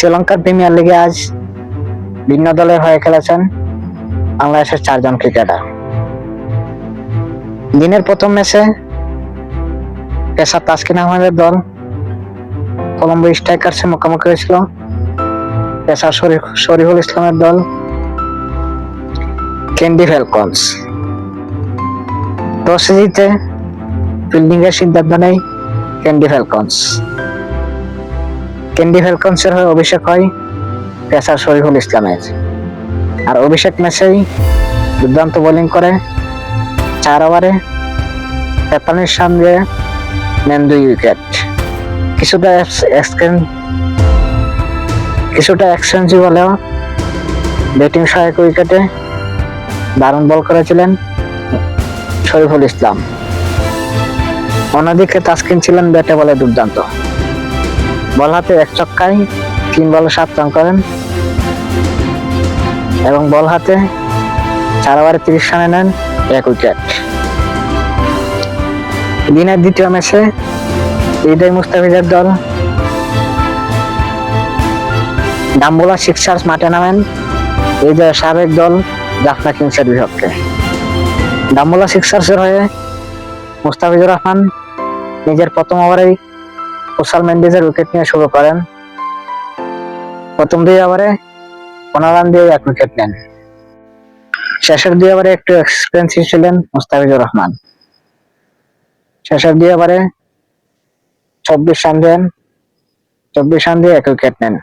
শ্রীলঙ্কার প্রিমিয়ার লিগে আজ ভিন্ন দলের হয়ে খেলেছেন বাংলাদেশের 4 জন ক্রিকেটার। দিনের প্রথম ম্যাচে পেসার তাসকিন আহমেদের দল কলম্বো স্ট্রাইকার্সের মুখোমুখি হয়েছিল পেসার শরীফুল ইসলামের দল ক্যান্ডি ফ্যালকনস। টসে জিতে ফিল্ডিং এর সিদ্ধান্ত নেয় ক্যান্ডি ফ্যালকনসের হয়ে অভিষেক হয় পেসার শরীফুল ইসলামের। আর অভিষেক ম্যাচেই দুর্দান্ত বোলিং করে 4 ওভারে 43 রান দিয়ে নেন 2 উইকেট। কিছুটা এক্সপেন্সিভ হলেও ব্যাটিং সহ 1 উইকেটে দারুণ বল করেছিলেন শরীফুল ইসলাম। অন্যদিকে তাসকিন ছিলেন ব্যাটে বলে দুর্দান্ত। বল হাতে 1 ছক্কায় 3 বলে 7 রান করেন এবং বল হাতে 4 ওভারে 30 রানে নেন 1 উইকেট। দিনের দ্বিতীয় ম্যাচে হৃদয় মুস্তাফিজের দল ডাম্বুলা সিক্সার্স মাঠে নামেন হৃদয়ের সাবেক দল জাফনা কিংসের বিপক্ষে। ডাম্বুলা সিক্সার্সের হয়ে মুস্তাফিজুর রহমান নিজের প্রথম ওভারেই কুশাল মেন্ডিজের উইকেট নিয়ে শুরু করেন। প্রথম 2 ওভারে 15 রান দিয়ে 1 উইকেট নেন। শেষের 2 ওভারে একটু এক্সপেন্সিভ ছিলেন মুস্তাফিজুর রহমান। শেষের 2 ওভারে 24 রান দিয়ে 1 উইকেট নেন।